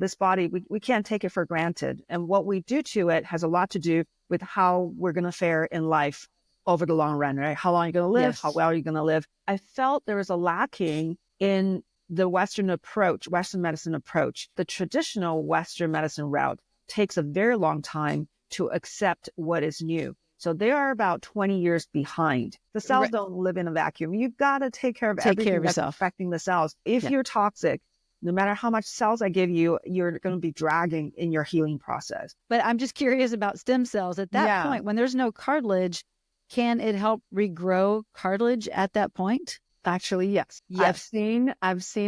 This body, we can't take it for granted. And what we do to it has a lot to do with how we're going to fare in life over the long run, right? How long are you going to live? Yes. How well are you going to live? I felt there was a lacking in the Western medicine approach. The traditional Western medicine route takes a very long time to accept what is new. So they are about 20 years behind. The cells don't live in a vacuum. You've got to take care of everything that's affecting the cells. If you're toxic, no matter how much cells I give you, you're going to be dragging in your healing process. But I'm just curious about stem cells. At that point, when there's no cartilage, can it help regrow cartilage at that point? Actually, yes. I've seen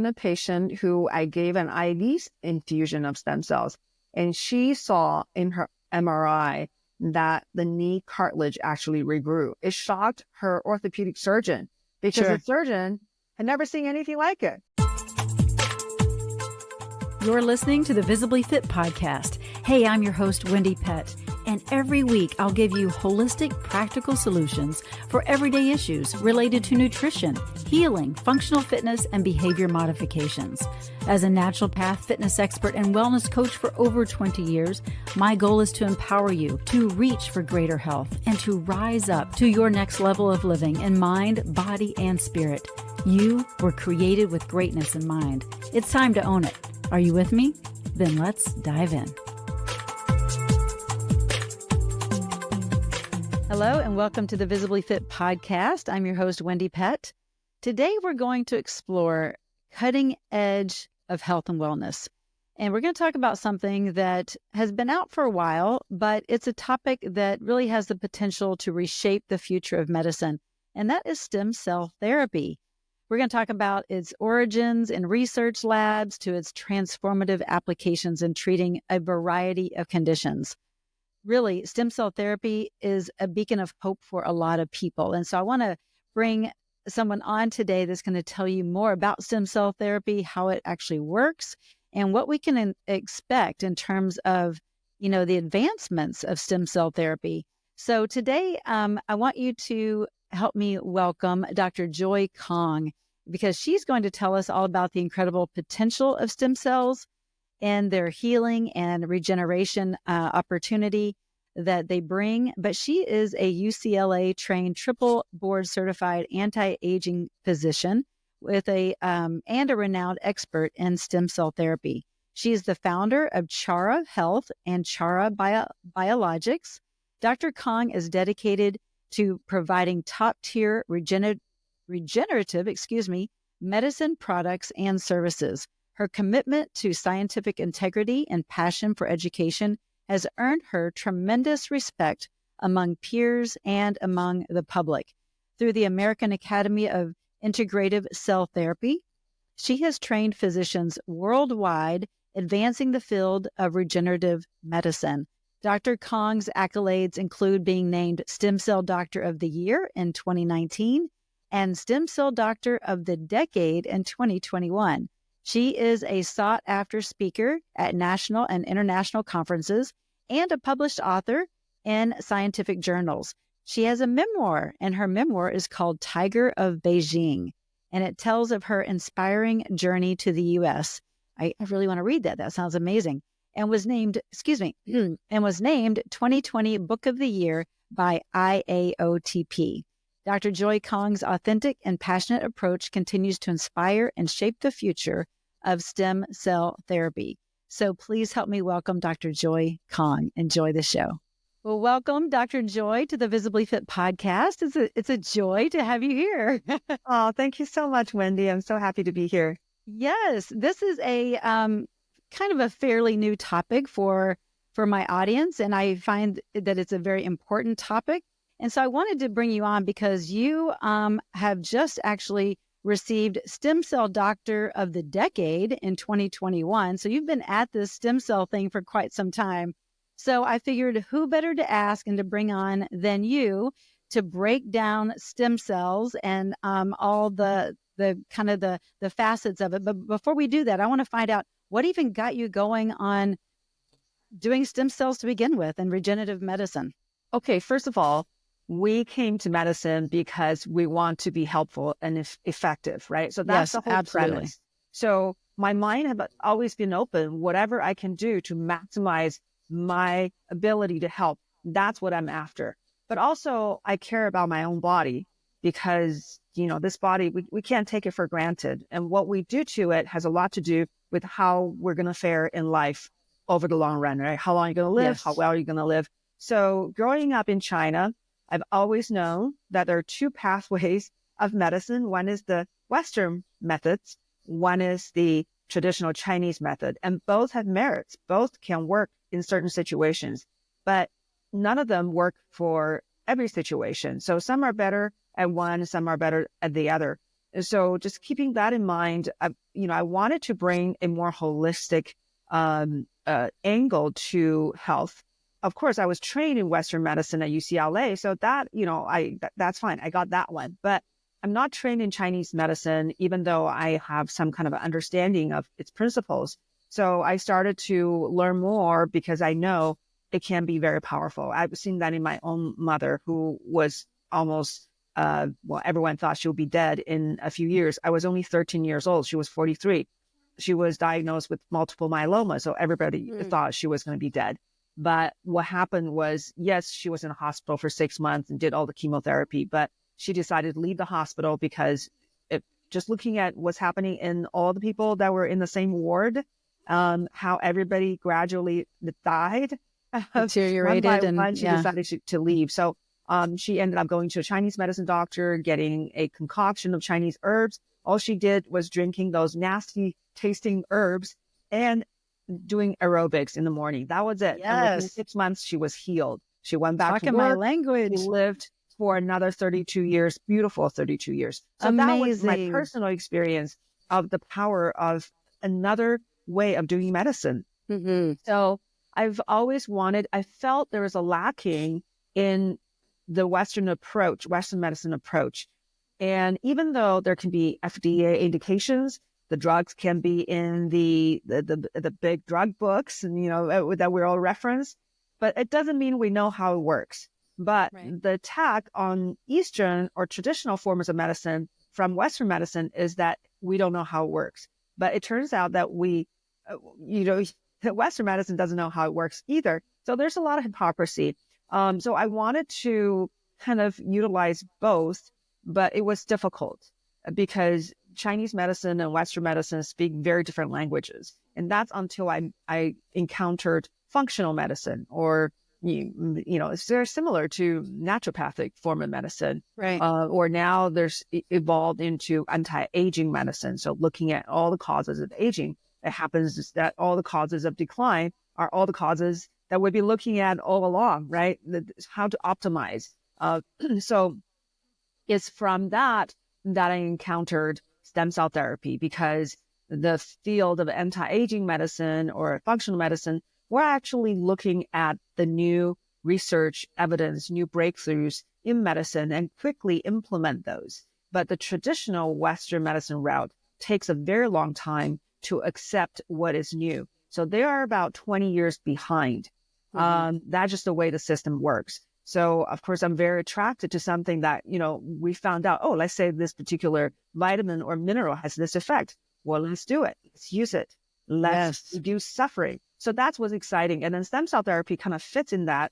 a patient who I gave an IV infusion of stem cells, and she saw in her MRI that the knee cartilage actually regrew. It shocked her orthopedic surgeon because the surgeon had never seen anything like it. You're listening to the Visibly Fit podcast. Hey, I'm your host, Wendie Pett, and every week I'll give you holistic, practical solutions for everyday issues related to nutrition, healing, functional fitness, and behavior modifications. As a naturopath, fitness expert, and wellness coach for over 20 years, my goal is to empower you to reach for greater health and to rise up to your next level of living in mind, body, and spirit. You were created with greatness in mind. It's time to own it. Are you with me? Then let's dive in. Hello, and welcome to the Visibly Fit podcast. I'm your host, Wendie Pett. Today, we're going to explore cutting edge of health and wellness. And we're going to talk about something that has been out for a while, but it's a topic that really has the potential to reshape the future of medicine, and that is stem cell therapy. We're going to talk about its origins in research labs to its transformative applications in treating a variety of conditions. Really, stem cell therapy is a beacon of hope for a lot of people. And so I want to bring someone on today that's going to tell you more about stem cell therapy, how it actually works, and what we can expect in terms of, the advancements of stem cell therapy. So today, I want you to help me welcome Dr. Joy Kong, because she's going to tell us all about the incredible potential of stem cells and their healing and regeneration opportunity that they bring. But she is a UCLA trained, triple board certified anti-aging physician with and a renowned expert in stem cell therapy. She is the founder of Chara Health and Chara Biologics. Dr. Kong is dedicated to providing top-tier regenerative medicine products and services. Her commitment to scientific integrity and passion for education has earned her tremendous respect among peers and among the public. Through the American Academy of Integrative Cell Therapy, she has trained physicians worldwide, advancing the field of regenerative medicine. Dr. Kong's accolades include being named Stem Cell Doctor of the Year in 2019 and Stem Cell Doctor of the Decade in 2021. She is a sought-after speaker at national and international conferences and a published author in scientific journals. She has a memoir, and her memoir is called Tiger of Beijing, and it tells of her inspiring journey to the U.S. I really want to read that. That sounds amazing. And was named 2020 Book of the Year by IAOTP. Dr. Joy Kong's authentic and passionate approach continues to inspire and shape the future of stem cell therapy. So please help me welcome Dr. Joy Kong. Enjoy the show. Well, welcome, Dr. Joy, to the Visibly Fit podcast. It's a joy to have you here. Oh, thank you so much, Wendie. I'm so happy to be here. Yes, this is a kind of a fairly new topic for my audience, and I find that it's a very important topic. And so I wanted to bring you on because you have just actually received Stem Cell Doctor of the Decade in 2021. So you've been at this stem cell thing for quite some time. So I figured who better to ask and to bring on than you to break down stem cells and all the kind of the facets of it. But before we do that, I want to find out what even got you going on doing stem cells to begin with and regenerative medicine. Okay, first of all, we came to medicine because we want to be helpful and effective, right? So that's the whole premise. So my mind has always been open. Whatever I can do to maximize my ability to help, that's what I'm after. But also I care about my own body because, this body, we can't take it for granted. And what we do to it has a lot to do with how we're going to fare in life over the long run, right? How long are you going to live? Yes. How well are you going to live? So growing up in China, I've always known that there are two pathways of medicine. One is the Western methods. One is the traditional Chinese method, and both have merits. Both can work in certain situations, but none of them work for every situation. So some are better at one, some are better at the other. And so just keeping that in mind, I wanted to bring a more holistic angle to health. Of course, I was trained in Western medicine at UCLA, so that, that's fine. I got that one, but I'm not trained in Chinese medicine, even though I have some kind of understanding of its principles. So I started to learn more because I know it can be very powerful. I've seen that in my own mother, who was almost, everyone thought she would be dead in a few years. I was only 13 years old. She was 43. She was diagnosed with multiple myeloma. So everybody thought she was going to be dead. But what happened was, yes, she was in a hospital for 6 months and did all the chemotherapy, but she decided to leave the hospital because just looking at what's happening in all the people that were in the same ward, how everybody gradually died, deteriorated, one by and one, she decided to leave. So she ended up going to a Chinese medicine doctor, getting a concoction of Chinese herbs. All she did was drinking those nasty tasting herbs and doing aerobics in the morning. That was it. Yes. And within 6 months, she was healed. She went back Talking to work. my language. She lived for another 32 years, beautiful 32 years. So Amazing. that was my personal experience of the power of another way of doing medicine. Mm-hmm. So I've always I felt there was a lacking in the Western medicine approach. And even though there can be FDA indications, the drugs can be in the big drug books, and that we all reference, but it doesn't mean we know how it works. But the attack on Eastern or traditional forms of medicine from Western medicine is that we don't know how it works. But it turns out that Western medicine doesn't know how it works either. So there's a lot of hypocrisy. So I wanted to kind of utilize both, but it was difficult because Chinese medicine and Western medicine speak very different languages. And that's until I encountered functional medicine, or, it's very similar to naturopathic form of medicine. Right. Or now there's evolved into anti-aging medicine. So looking at all the causes of aging, it happens that all the causes of decline are all the causes that we'd be looking at all along, right? How to optimize. So it's from that I encountered stem cell therapy, because the field of anti-aging medicine or functional medicine, we're actually looking at the new research evidence, new breakthroughs in medicine, and quickly implement those. But the traditional Western medicine route takes a very long time to accept what is new. So they are about 20 years behind. That's just the way the system works. So, of course, I'm very attracted to something that, we found out, let's say this particular vitamin or mineral has this effect. Well, let's do it. Let's use it. Let's reduce suffering. So that's what's exciting. And then stem cell therapy kind of fits in that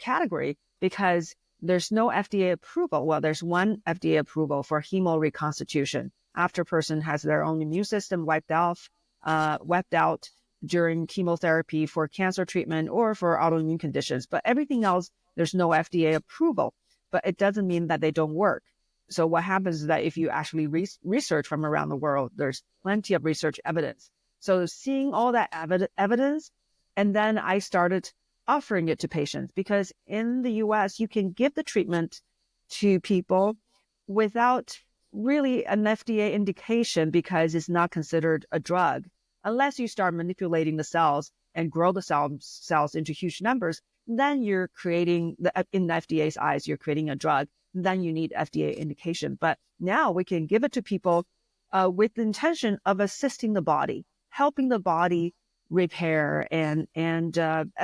category, because there's no FDA approval. Well, there's one FDA approval for hemo reconstitution after a person has their own immune system wiped out during chemotherapy for cancer treatment or for autoimmune conditions. But everything else, there's no FDA approval, but it doesn't mean that they don't work. So what happens is that if you actually research from around the world, there's plenty of research evidence. So seeing all that evidence, and then I started offering it to patients, because in the US, you can give the treatment to people without really an FDA indication, because it's not considered a drug. Unless you start manipulating the cells and grow the cells into huge numbers, then you're creating, in the FDA's eyes, you're creating a drug. Then you need FDA indication. But now we can give it to people with the intention of assisting the body, helping the body repair, and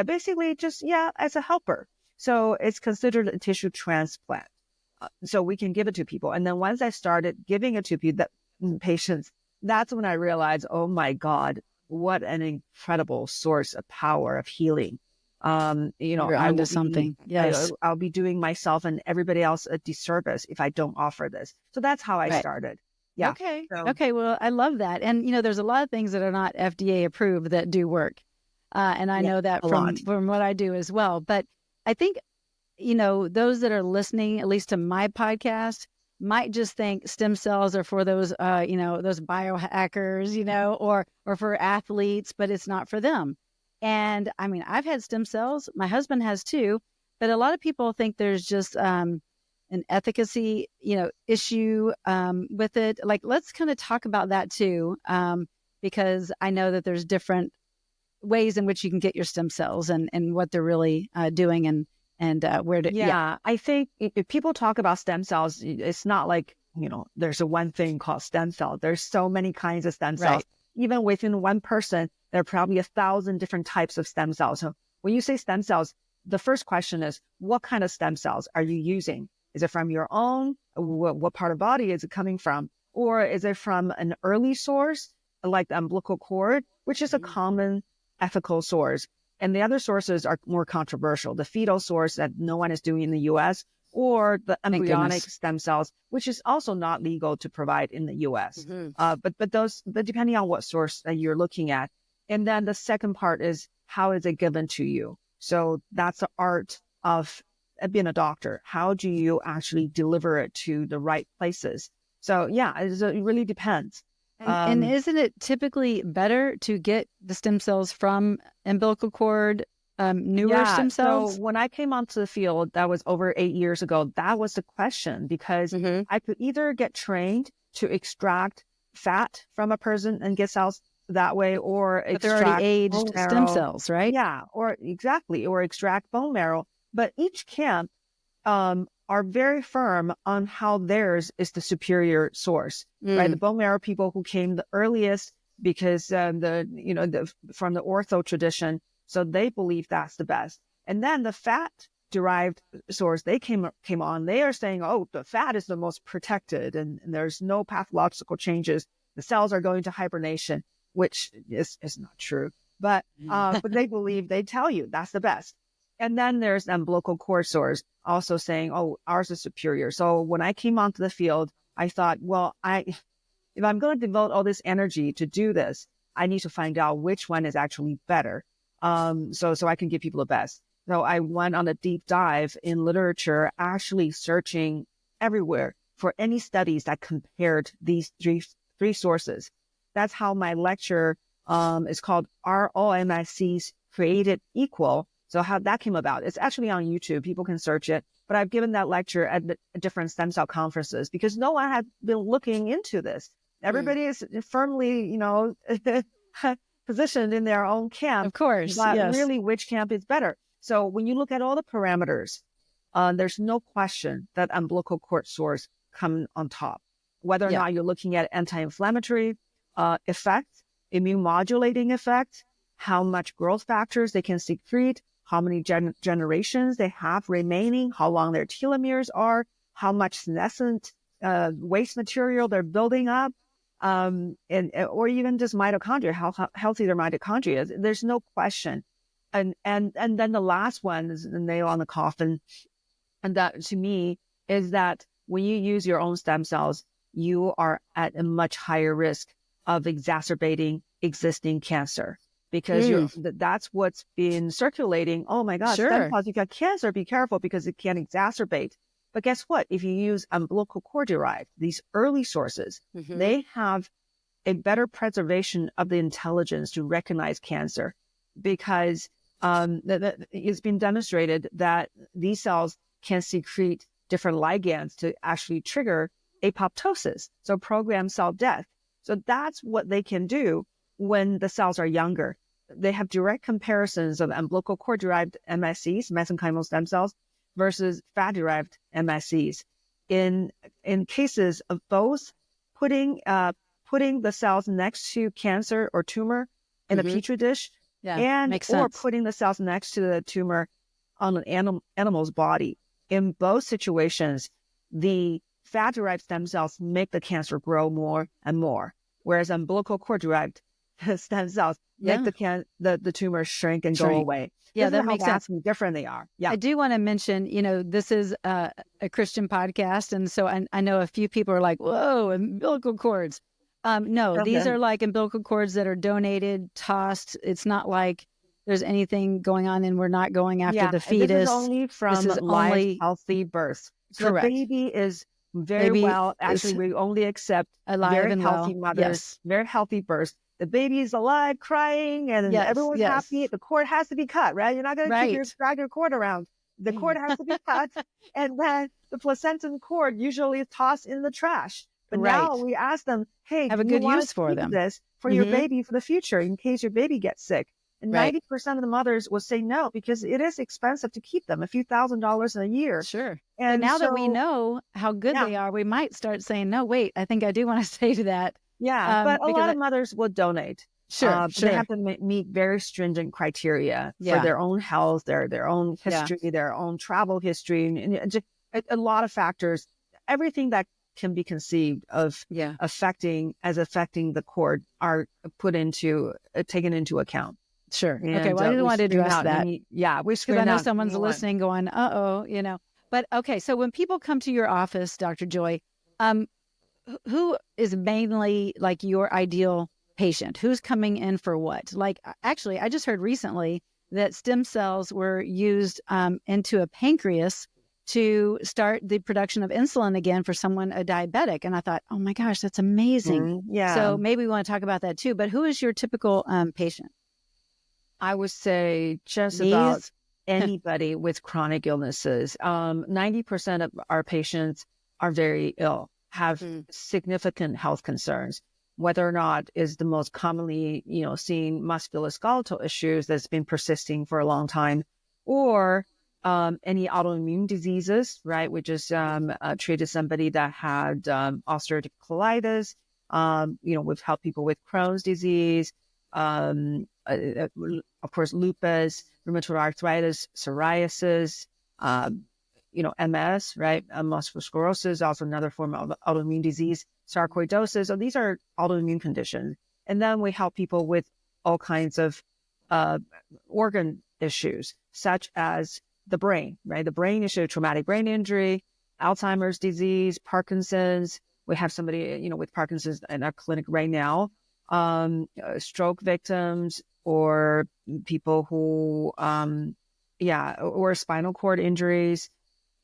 basically just, as a helper. So it's considered a tissue transplant. So we can give it to people. And then once I started giving it to patients, that's when I realized, oh my God, what an incredible source of power of healing. You're I onto will something. be, Yes. I'll be doing myself and everybody else a disservice if I don't offer this. So that's how I Right. started. Yeah. Okay. So Okay. Well, I love that. And, there's a lot of things that are not FDA approved that do work. And I yeah, know that a lot. from what I do as well. But I think, those that are listening, at least to my podcast, might just think stem cells are for those, those biohackers, or for athletes, but it's not for them. And I mean, I've had stem cells. My husband has too. But a lot of people think there's just an efficacy, issue with it. Like, let's kind of talk about that too, because I know that there's different ways in which you can get your stem cells and what they're really doing and where to. Yeah. Yeah. I think if people talk about stem cells, it's not like, there's a one thing called stem cell. There's so many kinds of stem cells. Right. Even within one person, there are probably 1,000 different types of stem cells. So when you say stem cells, the first question is, what kind of stem cells are you using? Is it from your own? What part of the body is it coming from? Or is it from an early source, like the umbilical cord, which is a common ethical source? And the other sources are more controversial. The fetal source that no one is doing in the US, or the embryonic stem cells, which is also not legal to provide in the US. But depending on what source that you're looking at. And then the second part is, how is it given to you? So that's the art of being a doctor. How do you actually deliver it to the right places? So yeah, it really depends. And isn't it typically better to get the stem cells from umbilical cord, newer stem cells? So when I came onto the field, that was over 8 years ago, that was the question, because I could either get trained to extract fat from a person and get cells that way, or but they're already aged stem cells, right? Yeah, or extract bone marrow. But each camp are very firm on how theirs is the superior source, right? The bone marrow people who came the earliest, because from the ortho tradition, so they believe that's the best. And then the fat derived source they came on, they are saying, oh, the fat is the most protected, and there's no pathological changes. The cells are going to hibernation, which is not true. But they believe, they tell you that's the best. And then there's umbilical cord source also saying, oh, ours is superior. So when I came onto the field, I thought, well, if I'm going to devote all this energy to do this, I need to find out which one is actually better. So I can give people the best. So I went on a deep dive in literature, actually searching everywhere for any studies that compared these three sources. That's how my lecture is called, Are All MSCs Created Equal? So how that came about, it's actually on YouTube. People can search it. But I've given that lecture at different stem cell conferences because no one had been looking into this. Everybody is firmly, positioned in their own camp. Of course, but yes. Really, which camp is better? So when you look at all the parameters, there's no question that umbilical cord source come on top. Whether or not you're looking at anti-inflammatory effect, immune modulating effect, how much growth factors they can secrete, how many generations they have remaining, how long their telomeres are, how much senescent waste material they're building up, or even just mitochondria, how healthy their mitochondria is. There's no question. And then the last one is the nail on the coffin. And that, to me, is that when you use your own stem cells, you are at a much higher risk of exacerbating existing cancer. Because that's what's been circulating. Oh my God, stem cells, you got cancer, be careful because it can exacerbate. But guess what? If you use umbilical cord derived, these early sources, they have a better preservation of the intelligence to recognize cancer, because it's been demonstrated that these cells can secrete different ligands to actually trigger apoptosis, so program cell death. So that's what they can do when the cells are younger. They have direct comparisons of umbilical cord-derived MSCs, mesenchymal stem cells, versus fat-derived MSCs. In cases of both putting the cells next to cancer or tumor in a petri dish, or putting the cells next to the tumor on an animal's body. In both situations, the fat-derived stem cells make the cancer grow more and more. whereas umbilical cord derived stem cells make the tumor shrink and go away. Yeah, this that is makes how sense. vastly different they are. Yeah. I do want to mention, this is a Christian podcast. And so I know a few people are like, whoa, umbilical cords. No, these are like umbilical cords that are donated, tossed. It's not like there's anything going on and we're not going after the fetus. This is only from live, healthy births. So correct. The baby is very well. Actually, we only accept very healthy mothers, very healthy births. The baby is alive, crying, and everyone's happy. The cord has to be cut, right? You're not going to drag your cord around. The cord has to be cut, and then the placental cord usually is tossed in the trash. But now we ask them, hey, have a good use for them. This for your baby for the future in case your baby gets sick. And 90% of the mothers will say no because it is expensive to keep them, a few $1,000s a year. Sure. And now that we know how good they are, we might start saying, no, wait, I think I do want to stay to that. Yeah, but a lot of mothers will donate. Sure. They have to meet very stringent criteria for their own health, their own history, their own travel history, and just a lot of factors. Everything that can be conceived of affecting the cord are taken into account. Sure. And, okay. Well, I didn't want to address that. Because I know someone's listening going, But okay. So when people come to your office, Dr. Joy, who is mainly like your ideal patient? Who's coming in for what? Like, actually, I just heard recently that stem cells were used into a pancreas to start the production of insulin again for someone, a diabetic. And I thought, oh my gosh, that's amazing. So maybe we want to talk about that too. But who is your typical patient? I would say just about anybody with chronic illnesses. 90% of our patients are very ill, have significant health concerns, whether or not is the most commonly, seen musculoskeletal issues that's been persisting for a long time, or any autoimmune diseases, right? We just treated somebody that had ulcerative colitis. We've helped people with Crohn's disease, of course, lupus, rheumatoid arthritis, psoriasis, MS, right? Multiple sclerosis, also another form of autoimmune disease, sarcoidosis. So these are autoimmune conditions. And then we help people with all kinds of organ issues, such as the brain, right? The brain issue, traumatic brain injury, Alzheimer's disease, Parkinson's. We have somebody, with Parkinson's in our clinic right now, stroke victims, or people who, or spinal cord injuries.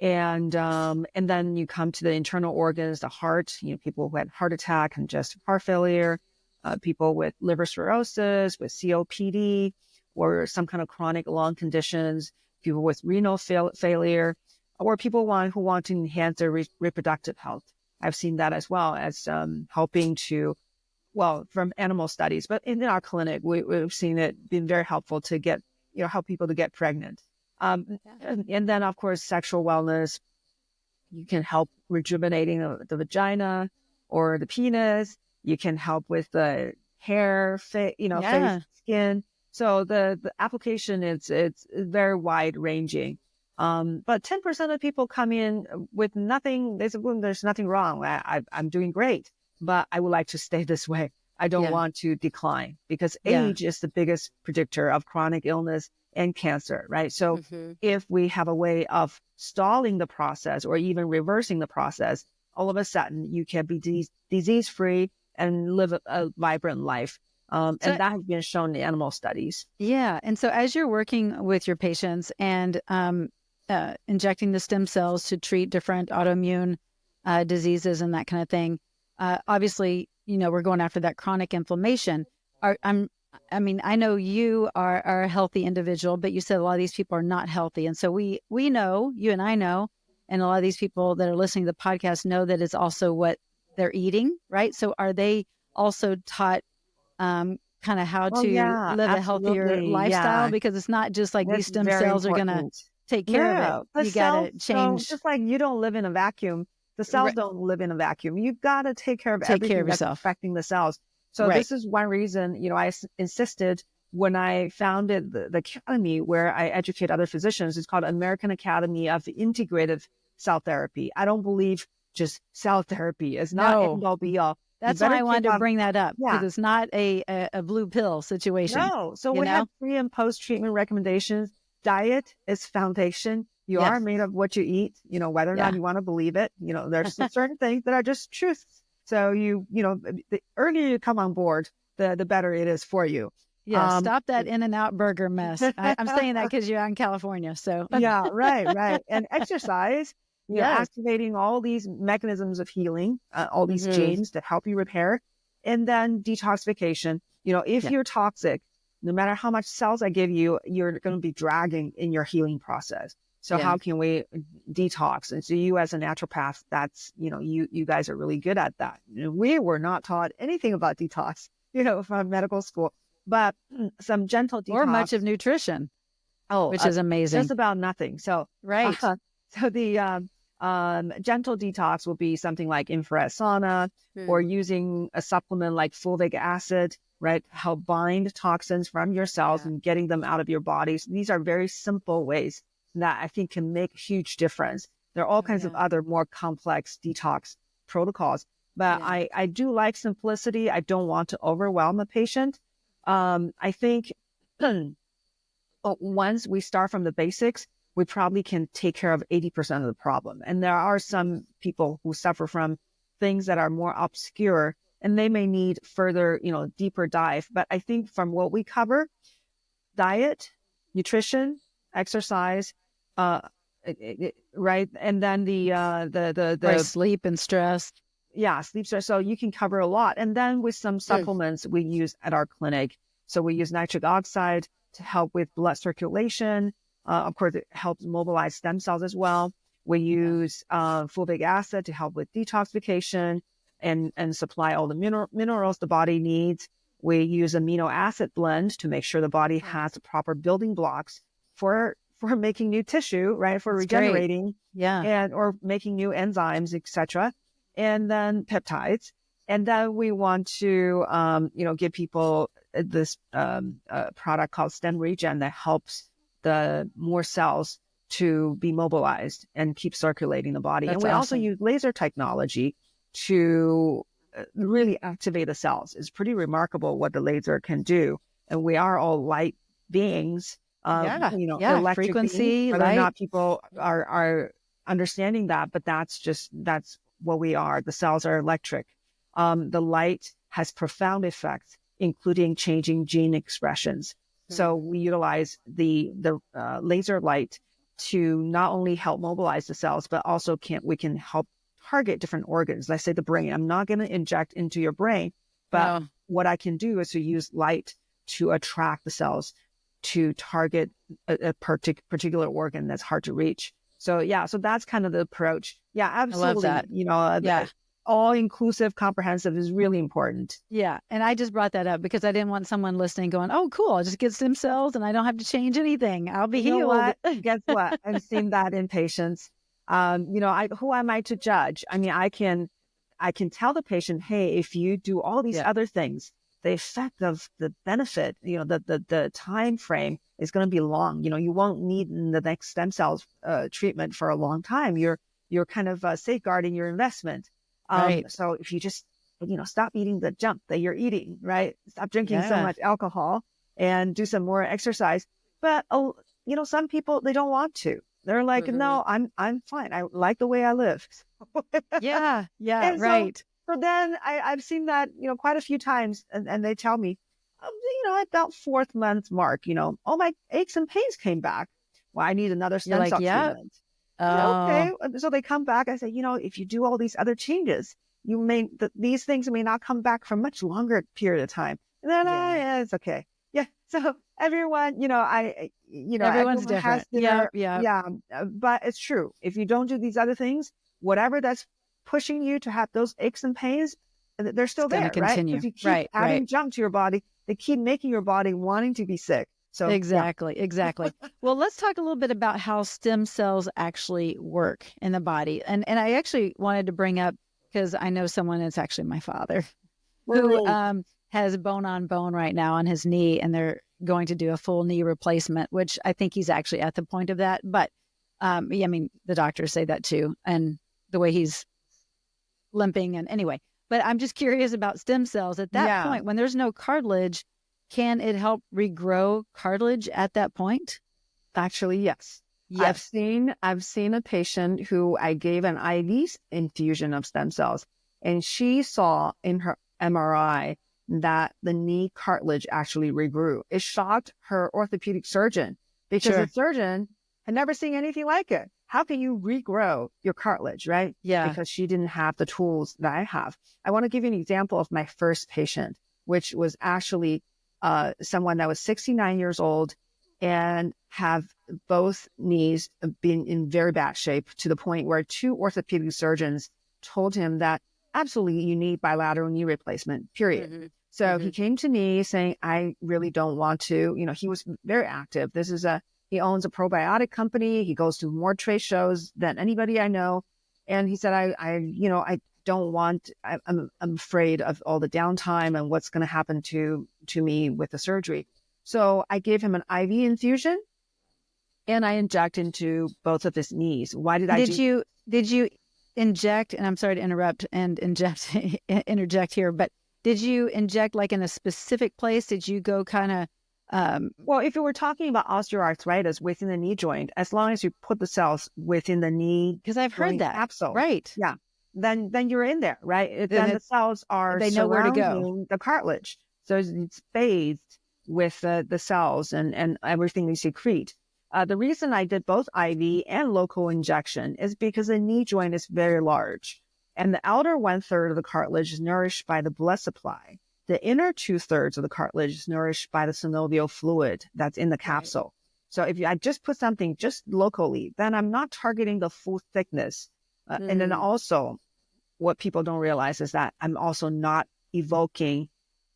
And then you come to the internal organs, the heart, people who had heart attack, congestive heart failure, people with liver cirrhosis, with COPD, or some kind of chronic lung conditions, people with renal failure, or people who want to enhance their reproductive health. I've seen that as well as helping to, from animal studies, but in our clinic, we've seen it being very helpful to get, help people to get pregnant. And then, of course, sexual wellness. You can help rejuvenating the vagina or the penis. You can help with the hair, face, skin. So the application, it's very wide ranging. But 10% of people come in with nothing. They say, well, there's nothing wrong. I'm doing great, but I would like to stay this way. I don't want to decline, because age is the biggest predictor of chronic illness and cancer, right? So if we have a way of stalling the process or even reversing the process, all of a sudden you can be disease-free and live a vibrant life. And that has been shown in animal studies. Yeah. And so as you're working with your patients and injecting the stem cells to treat different autoimmune diseases and that kind of thing, obviously, we're going after that chronic inflammation. I know you are a healthy individual, but you said a lot of these people are not healthy. And so we know, you and I know, and a lot of these people that are listening to the podcast know that it's also what they're eating, right? So are they also taught kind of how to live a healthier lifestyle? Because it's not just like these stem cells are going to take care of it. You got to change. Just like you don't live in a vacuum, the cells don't live in a vacuum. You've got to take care of everything that's affecting the cells. So this is one reason, I insisted when I founded the academy where I educate other physicians. It's called American Academy of Integrative Cell Therapy. I don't believe just cell therapy is not end all be all. That's why I wanted to bring that up, because Yeah. it's not a blue pill situation. No. So you we know? have pre and post treatment recommendations. Diet is foundation. You Yes. are made of what you eat, whether or Yeah. not you want to believe it. There's some certain things that are just truths. So the earlier you come on board, the better it is for you. Yeah, stop that In-N-Out burger mess. I'm saying that because you're out in California. So Yeah, right. And exercise, Yes. activating all these mechanisms of healing, all these genes to help you repair. And then detoxification. If you're toxic, no matter how much cells I give you, you're going to be dragging in your healing process. So how can we detox? And so you as a naturopath, that's, you guys are really good at that. We were not taught anything about detox, from medical school, but some gentle detox. Or much of nutrition, which is amazing. Just about nothing. So, right. So the gentle detox will be something like infrared sauna or using a supplement like fulvic acid, right? Help bind toxins from your cells and getting them out of your body. So these are very simple ways that I think can make a huge difference. There are all kinds of other more complex detox protocols, but I do like simplicity. I don't want to overwhelm a patient. I think once we start from the basics, we probably can take care of 80% of the problem. And there are some people who suffer from things that are more obscure and they may need further, deeper dive. But I think from what we cover, diet, nutrition, exercise, right. And then the sleep and stress. Yeah, sleep stress. So you can cover a lot. And then with some supplements we use at our clinic. So we use nitric oxide to help with blood circulation. Of course, it helps mobilize stem cells as well. We use fulvic acid to help with detoxification and supply all the minerals the body needs. We use amino acid blend to make sure the body has the proper building blocks for making new tissue, right? For regenerating, or making new enzymes, etc. And then peptides. And then we want to, give people this product called Stem Regen that helps the more cells to be mobilized and keep circulating the body. That's and we awesome. also use laser technology to really activate the cells. It's pretty remarkable what the laser can do. And we are all light beings, electric frequency, beings, whether light. or not people are understanding that, but that's what we are. The cells are electric. The light has profound effects, including changing gene expressions. So we utilize the laser light to not only help mobilize the cells, but also we can help target different organs. Let's say the brain. I'm not going to inject into your brain, but what I can do is to use light to attract the cells to target a particular organ that's hard to reach. So so that's kind of the approach. Yeah, absolutely. I love that. All-inclusive, comprehensive is really important. Yeah. And I just brought that up because I didn't want someone listening going, oh, cool, I'll just get stem cells and I don't have to change anything. I'll be healed. What? Guess what? I've seen that in patients. Who am I to judge? I mean, I can tell the patient, hey, if you do all these other things, the effect of the benefit, the time frame is going to be long. You won't need the next stem cells treatment for a long time. You're kind of safeguarding your investment. Right. So if you just, stop eating the junk that you're eating, right? Stop drinking so much alcohol and do some more exercise. But, some people, they don't want to. They're like, no, I'm fine. I like the way I live. Yeah. And Right. So then I've seen that, quite a few times and they tell me, at about 4th month mark, all my aches and pains came back. Well, I need another stem cell treatment. Okay. So they come back. I say, if you do all these other changes, these things may not come back for much longer period of time. And then it's okay. Yeah. So everyone, everyone's different. But it's true. If you don't do these other things, whatever that's pushing you to have those aches and pains, they're still there, right? Because you keep adding junk to your body. They keep making your body wanting to be sick. So Exactly. Well, let's talk a little bit about how stem cells actually work in the body. And I actually wanted to bring up, because I know someone, it's actually my father, who has bone on bone right now on his knee, and they're going to do a full knee replacement, which I think he's actually at the point of that. But the doctors say that too, and the way he's limping. And anyway, But I'm just curious about stem cells. At that point, when there's no cartilage, can it help regrow cartilage at that point? Actually, yes. Yes. I've seen a patient who I gave an IV infusion of stem cells, and she saw in her MRI that the knee cartilage actually regrew. It shocked her orthopedic surgeon because the surgeon had never seen anything like it. How can you regrow your cartilage, right? Yeah. Because she didn't have the tools that I have. I want to give you an example of my first patient, which was actually someone that was 69 years old and have both knees been in very bad shape to the point where 2 orthopedic surgeons told him that absolutely you need bilateral knee replacement, period. Mm-hmm. So he came to me saying, I really don't want to, he was very active. He owns a probiotic company. He goes to more trade shows than anybody I know. And he said, I don't want, I'm afraid of all the downtime and what's going to happen to me with the surgery. So I gave him an IV infusion and I inject into both of his knees. Why did I Did you inject, and I'm sorry to interrupt and interject here, but did you inject like in a specific place? Did you go kind of, well, if you were talking about osteoarthritis within the knee joint, as long as you put the cells within the knee, because I've heard that capsule, right? Yeah, then you're in there, right? Then the cells are they know where to go. The cartilage, so it's bathed with the cells and everything they secrete. The reason I did both IV and local injection is because the knee joint is very large, and the outer 1/3 of the cartilage is nourished by the blood supply. The inner 2/3 of the cartilage is nourished by the synovial fluid that's in the capsule. Right. So if I just put something just locally, then I'm not targeting the full thickness. And then also what people don't realize is that I'm also not evoking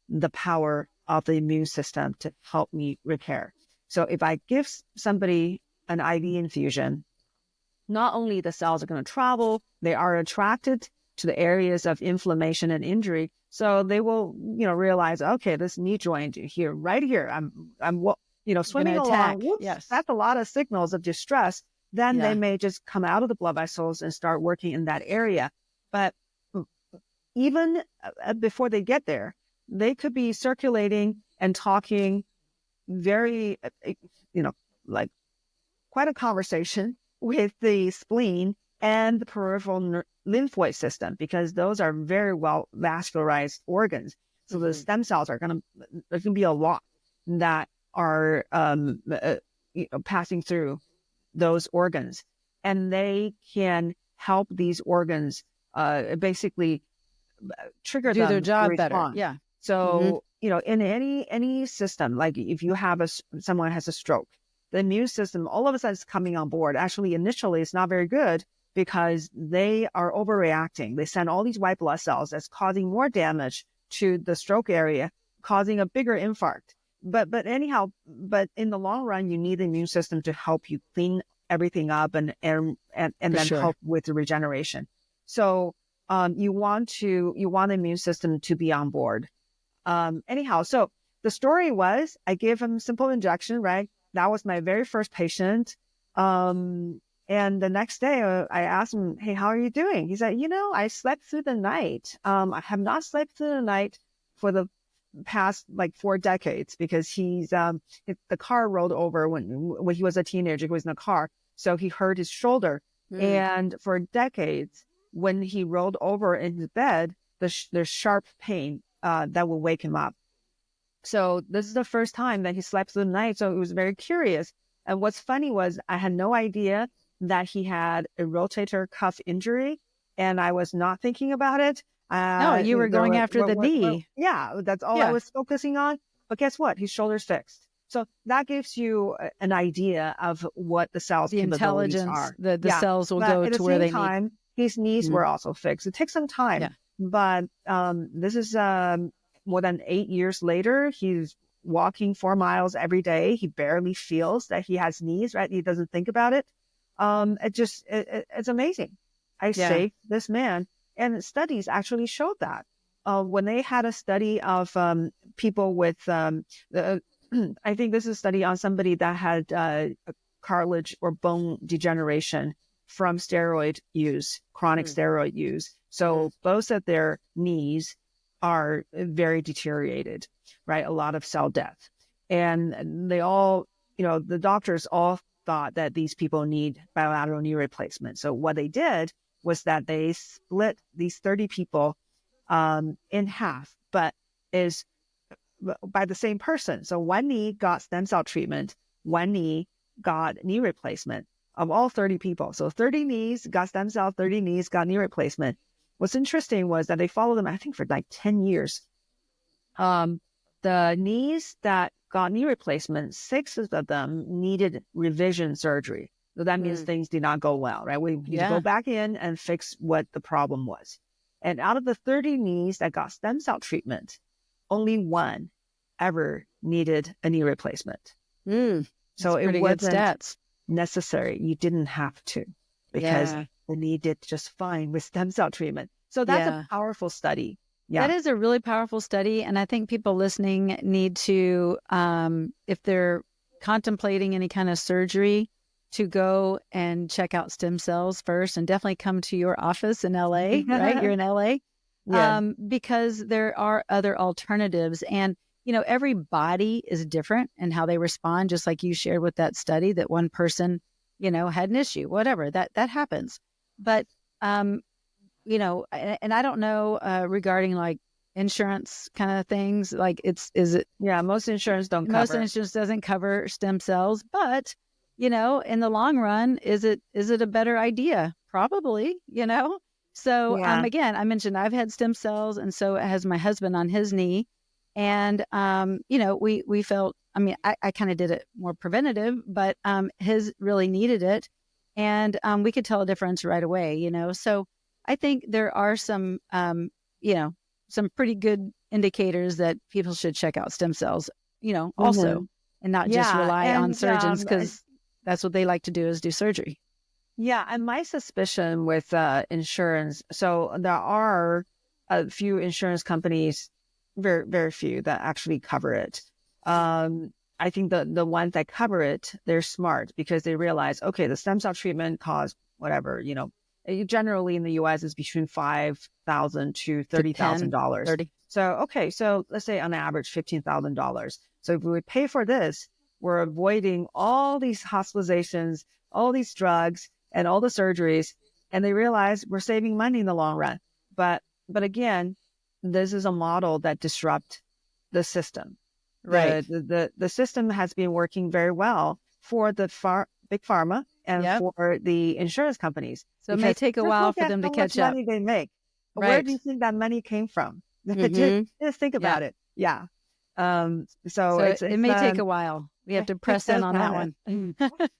the power of the immune system to help me repair. So if I give somebody an IV infusion, not only the cells are going to travel, they are attracted to the areas of inflammation and injury. So they will, realize, okay, this knee joint here, right here, I'm swimming along. Whoops, yes. That's a lot of signals of distress. Then they may just come out of the blood vessels and start working in that area. But even before they get there, they could be circulating and talking very, like quite a conversation with the spleen and the peripheral lymphoid system, because those are very well vascularized organs. So the stem cells there's going to be a lot that are passing through those organs, and they can help these organs basically trigger do them their job to respond. better. Yeah. So in any system, like if you have someone has a stroke, the immune system all of a sudden is coming on board. Actually, initially, it's not very good because they are overreacting. They send all these white blood cells that's causing more damage to the stroke area, causing a bigger infarct. But in the long run, you need the immune system to help you clean everything up and then help with the regeneration. So you want the immune system to be on board. So the story was I gave him simple injection, right? That was my very first patient. And the next day I asked him, hey, how are you doing? He said, I slept through the night. I have not slept through the night for the past 4 decades because the car rolled over when he was a teenager. He was in a car. So he hurt his shoulder. And for decades, when he rolled over in his bed, there's sharp pain that will wake him up. So this is the first time that he slept through the night. So it was very curious. And what's funny was I had no idea that he had a rotator cuff injury, and I was not thinking about it. No, you were going after the knee. Yeah, that's all I was focusing on. But guess what? His shoulder's fixed. So that gives you an idea of what the cells' the capabilities intelligence, are. The cells will go to where they need. His knees were also fixed. It takes some time, but this is more than 8 years later. He's walking 4 miles every day. He barely feels that he has knees, right? He doesn't think about it. It's amazing. I saved this man. And studies actually showed that. When they had a study of people with, I think this is a study on somebody that had cartilage or bone degeneration from steroid use, chronic steroid use. So both of their knees are very deteriorated, right? A lot of cell death. And they all, the doctors all thought that these people need bilateral knee replacement. So what they did was that they split these 30 people in half, but is by the same person. So one knee got stem cell treatment, one knee got knee replacement of all 30 people. So 30 knees got stem cell, 30 knees got knee replacement. What's interesting was that they followed them, I think, for like 10 years. The knees that got knee replacement, 6 of them needed revision surgery. So that means things did not go well, right? We need to go back in and fix what the problem was. And out of the 30 knees that got stem cell treatment, only 1 ever needed a knee replacement. So it wasn't necessary. You didn't have to, because the knee did just fine with stem cell treatment. So that's a powerful study. Yeah. That is a really powerful study. And I think people listening need to, if they're contemplating any kind of surgery, to go and check out stem cells first, and definitely come to your office in LA, right? You're in LA. Because there are other alternatives. And, every body is different in how they respond, just like you shared with that study that one person, had an issue, whatever, that happens. But, and I don't know regarding like insurance kind of things, like most insurance don't cover. Most insurance doesn't cover stem cells, but in the long run, is it a better idea? Probably, So again, I mentioned I've had stem cells, and so has my husband on his knee. And, we felt, I kind of did it more preventative, but his really needed it. And we could tell a difference right away, So I think there are some, some pretty good indicators that people should check out stem cells, also, and not just rely on surgeons, because that's what they like to do, is do surgery. Yeah. And my suspicion with insurance, so there are a few insurance companies, very, very few, that actually cover it. I think the ones that cover it, they're smart, because they realize, okay, the stem cell treatment costs whatever, generally in the US is between $5,000 to $30,000. So let's say on average $15,000. So if we pay for this, we're avoiding all these hospitalizations, all these drugs, and all the surgeries, and they realize we're saving money in the long run. But again, this is a model that disrupts the system. Right. The system has been working very well for the big pharma and for the insurance companies. So it may take a while for them to catch up. Money they make. Right. Where do you think that money came from? Just think about it. Yeah. So it may take a while. We have to press in on that one.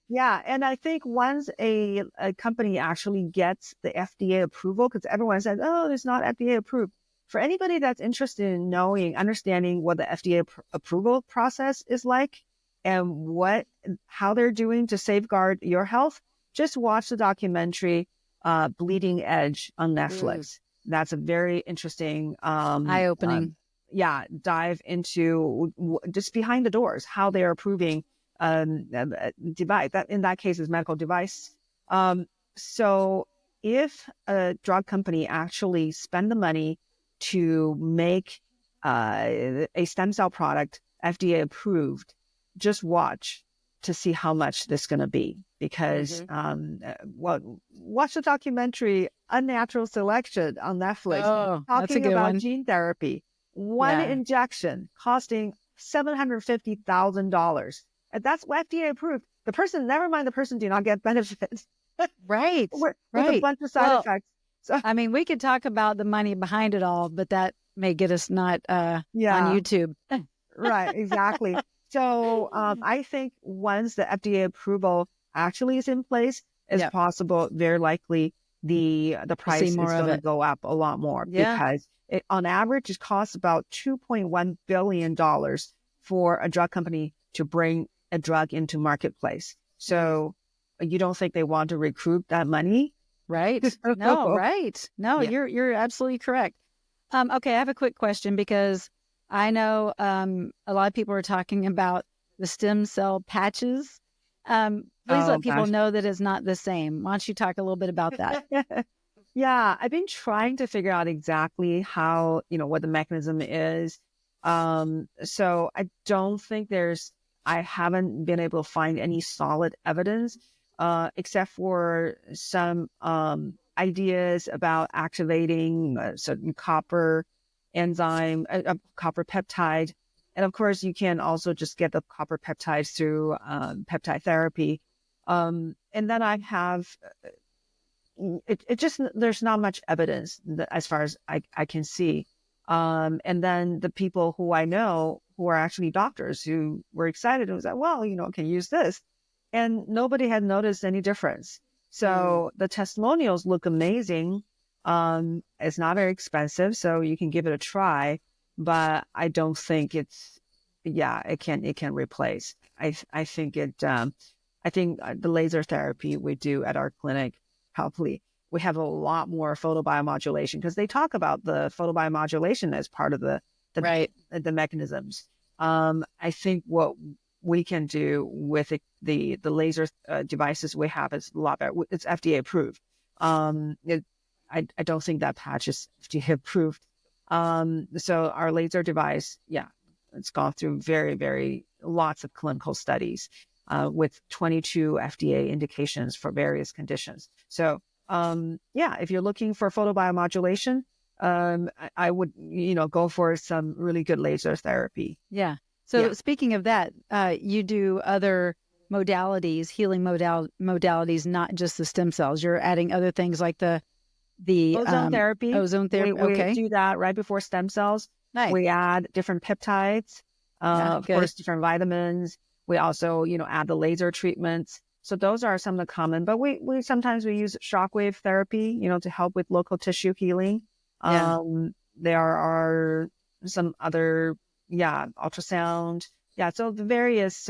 Yeah. And I think once a company actually gets the FDA approval, because everyone says, oh, it's not FDA approved. For anybody that's interested in understanding what the FDA approval process is like, and how they're doing to safeguard your health, just watch the documentary Bleeding Edge on Netflix. That's a very interesting, eye-opening. Dive into just behind the doors, how they are approving device. That in that case is medical device. So if a drug company actually spend the money to make a stem cell product FDA approved, just watch to see how much this is going to be. Because watch the documentary Unnatural Selection on Netflix, talking about gene therapy. One injection costing $750,000. And that's FDA approved. The person, never mind, the person did not get benefits. Right. With a bunch of side effects. So, we could talk about the money behind it all, but that may get us not on YouTube. Right, exactly. So I think once the FDA approval actually is in place, it's possible, very likely, the price is going to go up a lot more, because on average, it costs about $2.1 billion for a drug company to bring a drug into marketplace. So you don't think they want to recoup that money? Right. No, right. No, you're absolutely correct. Okay, I have a quick question, because I know a lot of people are talking about the stem cell patches. Please Oh let people gosh. know that it's not the same. Why don't you talk a little bit about that? Yeah, I've been trying to figure out exactly how, what the mechanism is. So I don't think I haven't been able to find any solid evidence, except for some ideas about activating a certain copper enzyme, copper peptide. And of course, you can also just get the copper peptides through peptide therapy. And then I have it just, there's not much evidence as far as I can see. And then the people who I know who are actually doctors who were excited and was like, well, can use this. And nobody had noticed any difference. So the testimonials look amazing. It's not very expensive, so you can give it a try, but I don't think it can replace. I think the laser therapy we do at our clinic, probably we have a lot more photobiomodulation, because they talk about the photobiomodulation as part of the mechanisms. I think what we can do with the laser devices we have is a lot better. It's FDA approved. I don't think that patch is FDA approved. So our laser device, it's gone through very, very lots of clinical studies. With 22 FDA indications for various conditions. So, if you're looking for photobiomodulation, I would, go for some really good laser therapy. Yeah. So speaking of that, you do other modalities, healing modalities, not just the stem cells. You're adding other things like the Ozone therapy. Ozone therapy. We do that right before stem cells. Nice. We add different peptides, of course, different vitamins. We also, add the laser treatments. So those are some of the common, but we sometimes we use shockwave therapy, to help with local tissue healing. There are some other, ultrasound. So the various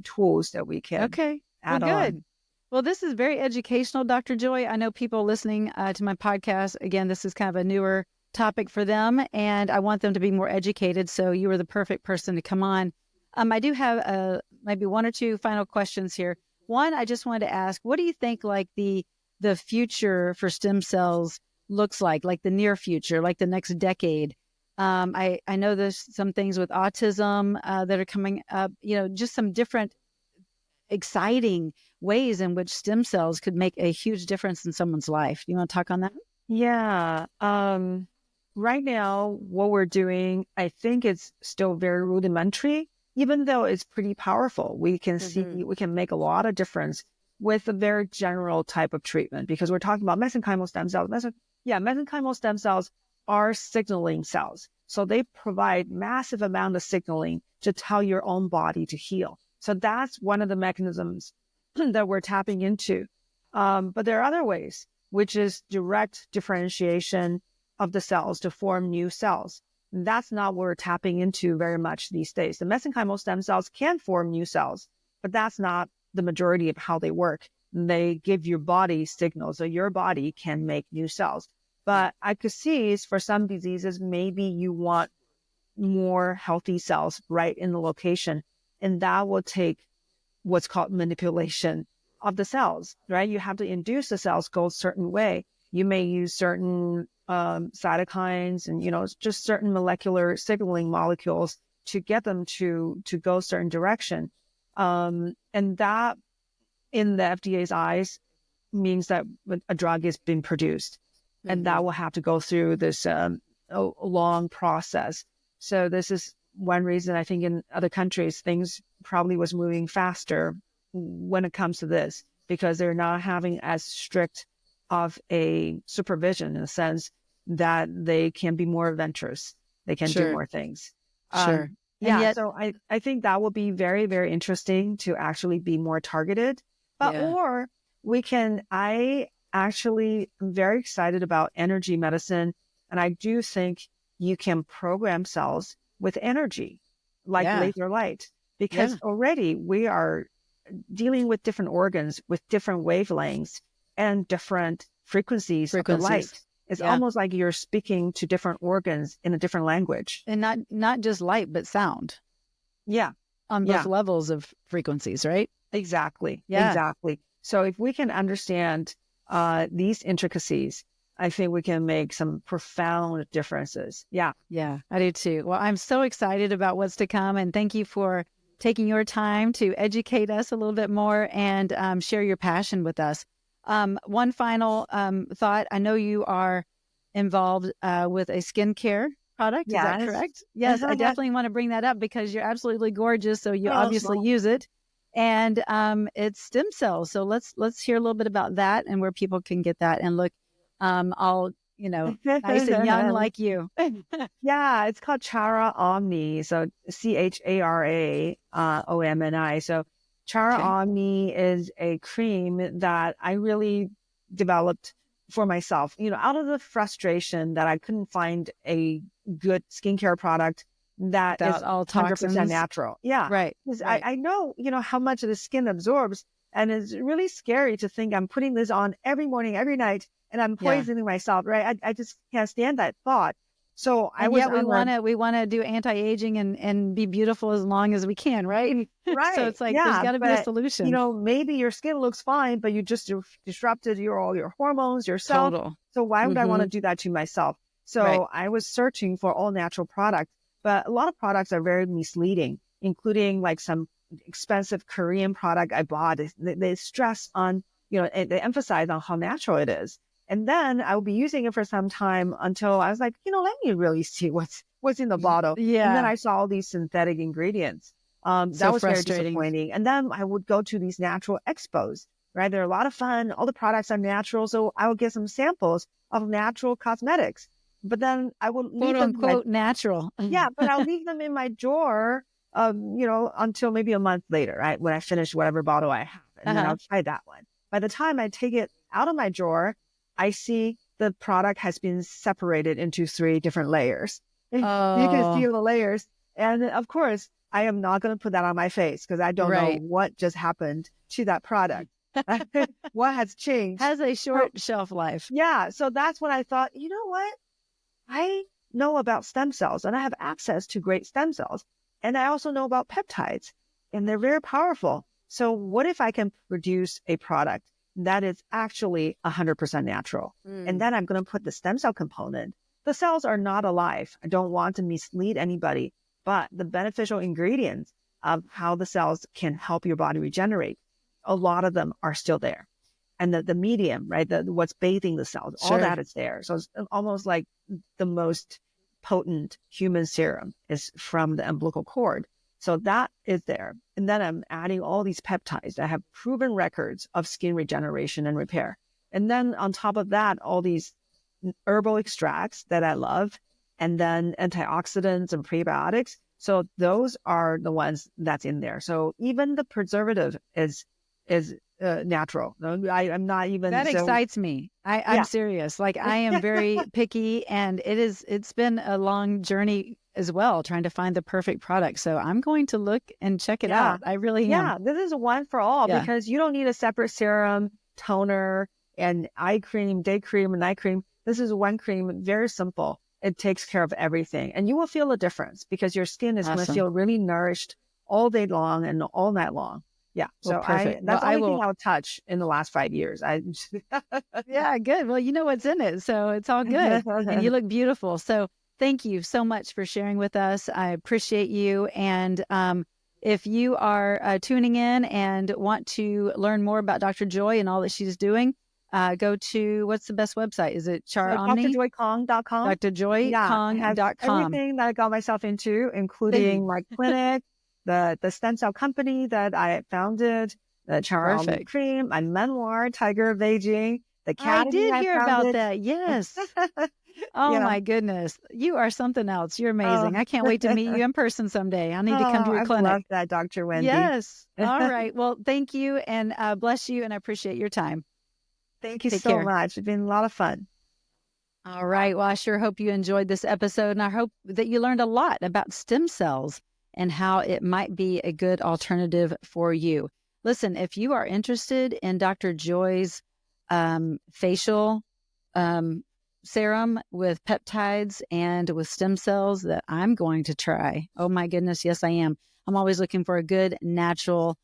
tools that we can add on. Well, this is very educational, Dr. Joy. I know people listening to my podcast, again, this is kind of a newer topic for them, and I want them to be more educated. So you are the perfect person to come on. I do have maybe one or two final questions here. One, I just wanted to ask, what do you think like the future for stem cells looks like the near future, like the next decade? I know there's some things with autism that are coming up, just some different exciting ways in which stem cells could make a huge difference in someone's life. Do you want to talk on that? Yeah. Right now, what we're doing, I think it's still very rudimentary. Even though it's pretty powerful, we can see, we can make a lot of difference with a very general type of treatment, because we're talking about mesenchymal stem cells. Mesenchymal stem cells are signaling cells. So they provide massive amount of signaling to tell your own body to heal. So that's one of the mechanisms that we're tapping into. But there are other ways, which is direct differentiation of the cells to form new cells. That's not what we're tapping into very much these days. The mesenchymal stem cells can form new cells, but that's not the majority of how they work. They give your body signals, so your body can make new cells. But I could see for some diseases, maybe you want more healthy cells right in the location, and that will take what's called manipulation of the cells, right? You have to induce the cells go a certain way. You may use certain cytokines and, just certain molecular signaling molecules to get them to go a certain direction. And that, in the FDA's eyes, means that a drug is being produced, and that will have to go through this long process. So this is one reason I think in other countries, things probably was moving faster when it comes to this, because they're not having as strict of a supervision, in a sense that they can be more adventurous. They can do more things. Sure. So I think that will be very, very interesting to actually be more targeted. But or we can, I actually am very excited about energy medicine. And I do think you can program cells with energy, like laser light, because already we are dealing with different organs with different wavelengths and different frequencies of the light. It's almost like you're speaking to different organs in a different language. And not just light, but sound. Yeah. On both levels of frequencies, right? Exactly. Yeah. Exactly. So if we can understand these intricacies, I think we can make some profound differences. Yeah. Yeah, I do too. Well, I'm so excited about what's to come. And thank you for taking your time to educate us a little bit more and share your passion with us. One final thought. I know you are involved with a skincare product. Is that Yes. correct? Yes, I definitely want to bring that up because you're absolutely gorgeous. So you obviously use it. And it's stem cells. So let's hear a little bit about that and where people can get that and look all, nice and young like you. Yeah, it's called Chara Omni. So Chara Omni. So Chara Omni is a cream that I really developed for myself, out of the frustration that I couldn't find a good skincare product that Without is all 100% toxins. natural. Yeah. Right. Because right. I know, how much the skin absorbs. And it's really scary to think I'm putting this on every morning, every night, and I'm poisoning myself, right? I just can't stand that thought. So we want to do anti-aging and be beautiful as long as we can, right? Right. So it's like there's got to be a solution. Maybe your skin looks fine, but you just disrupted all your hormones, yourself. Total. So why would I want to do that to myself? So I was searching for all natural products, but a lot of products are very misleading, including like some expensive Korean product I bought. They stress on, they emphasize on how natural it is. And then I will be using it for some time until I was like, let me really see what's in the bottle. Yeah. And then I saw all these synthetic ingredients. That was very disappointing. And then I would go to these natural expos, right? They're a lot of fun. All the products are natural. So I would get some samples of natural cosmetics. But then I would leave them quote natural. Yeah, but I'll leave them in my drawer, until maybe a month later, right? When I finish whatever bottle I have. And then I'll try that one. By the time I take it out of my drawer, I see the product has been separated into 3 different layers. You can see the layers. And of course, I am not going to put that on my face because I don't know what just happened to that product. What has changed? Has a short shelf life. Yeah. So that's when I thought, you know what? I know about stem cells and I have access to great stem cells. And I also know about peptides and they're very powerful. So what if I can produce a product that is actually 100% natural? And then I'm going to put the stem cell component. The cells are not alive. I don't want to mislead anybody, but the beneficial ingredients of how the cells can help your body regenerate, a lot of them are still there. And the medium, right? What's bathing the cells, all that is there. So it's almost like the most potent human serum is from the umbilical cord. So that is there. And then I'm adding all these peptides that have proven records of skin regeneration and repair. And then on top of that, all these herbal extracts that I love, and then antioxidants and prebiotics. So those are the ones that's in there. So even the preservative is natural. I'm not even. That excites me. I'm serious. Like I am very picky, and it's been a long journey as well, trying to find the perfect product. So I'm going to look and check it out. I really am. Yeah, this is one for all because you don't need a separate serum, toner, and eye cream, day cream, and night cream. This is one cream, very simple. It takes care of everything. And you will feel a difference because your skin is going to feel really nourished all day long and all night long. Yeah. So that's the only thing I'll touch in the last 5 years. Yeah, good. Well, you know what's in it. So it's all good. And you look beautiful. So thank you so much for sharing with us. I appreciate you. And if you are tuning in and want to learn more about Dr. Joy and all that she's doing, go to, what's the best website? Is it Chara Omni? drjoykong.com. drjoykong.com. Everything that I got myself into, including my clinic, the stem cell company that I founded, the Chara Omni cream, my memoir, Tiger of Aging, the academy I did hear about that. Yes. Oh my goodness. You are something else. You're amazing. I can't wait to meet you in person someday. I need to come to your clinic. I love that, Dr. Wendie. Yes. All right. Well, thank you and bless you. And I appreciate your time. Thank you so much. It's been a lot of fun. All right. Well, I sure hope you enjoyed this episode, and I hope that you learned a lot about stem cells and how it might be a good alternative for you. Listen, if you are interested in Dr. Joy's facial serum with peptides and with stem cells that I'm going to try. Oh my goodness. Yes, I am. I'm always looking for a good natural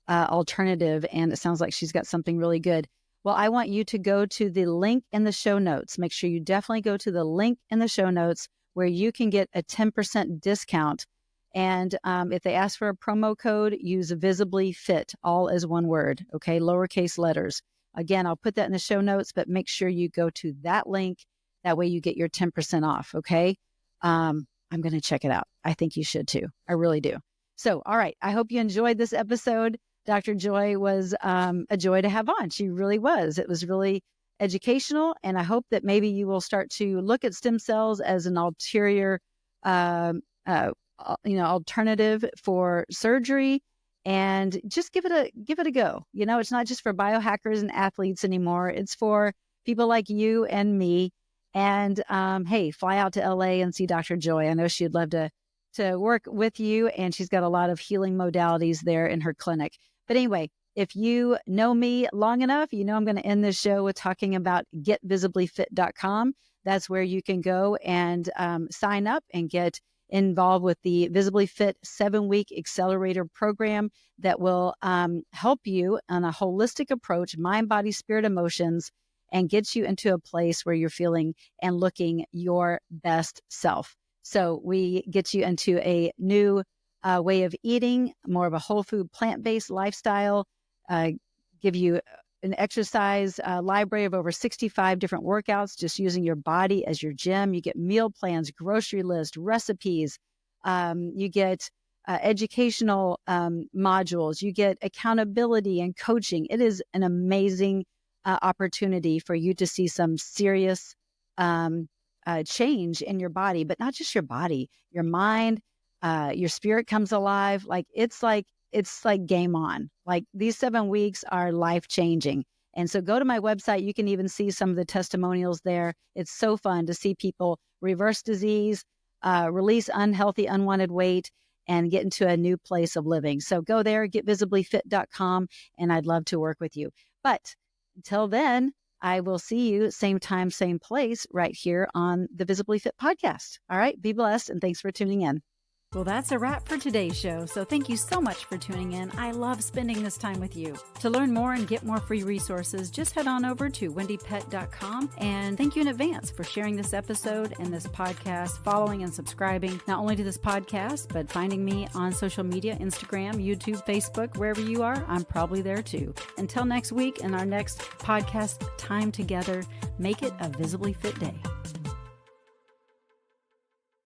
alternative, and it sounds like she's got something really good. Well, I want you to go to the link in the show notes. Make sure you definitely go to the link in the show notes where you can get a 10% discount. And if they ask for a promo code, use Visibly Fit, all as one word, okay? Lowercase letters. Again, I'll put that in the show notes, but make sure you go to that link. That way you get your 10% off, okay? I'm going to check it out. I think you should too. I really do. So, all right. I hope you enjoyed this episode. Dr. Joy was a joy to have on. She really was. It was really educational. And I hope that maybe you will start to look at stem cells as an ulterior, alternative for surgery, and just give it a go. It's not just for biohackers and athletes anymore. It's for people like you and me. And hey, fly out to LA and see Dr. Joy. I know she'd love to work with you, and she's got a lot of healing modalities there in her clinic. But anyway, if you know me long enough, I'm going to end this show with talking about getvisiblyfit.com. That's where you can go and sign up and get involved with the Visibly Fit 7-week accelerator program that will help you on a holistic approach, mind, body, spirit, emotions, and get you into a place where you're feeling and looking your best self. So we get you into a new way of eating, more of a whole food, plant-based lifestyle, give you an exercise library of over 65 different workouts, just using your body as your gym. You get meal plans, grocery list, recipes. You get educational modules. You get accountability and coaching. It is an amazing opportunity for you to see some serious change in your body, but not just your body, your mind, your spirit comes alive. It's like game on. Like these 7 weeks are life changing. And so go to my website. You can even see some of the testimonials there. It's so fun to see people reverse disease, release unhealthy, unwanted weight, and get into a new place of living. So go there, getvisiblyfit.com, and I'd love to work with you. But until then, I will see you same time, same place right here on the Visibly Fit podcast. All right. Be blessed. And thanks for tuning in. Well, that's a wrap for today's show. So thank you so much for tuning in. I love spending this time with you. To learn more and get more free resources, just head on over to wendiepett.com. And thank you in advance for sharing this episode and this podcast, following and subscribing not only to this podcast, but finding me on social media, Instagram, YouTube, Facebook, wherever you are, I'm probably there too. Until next week and our next podcast time together, make it a Visibly Fit day.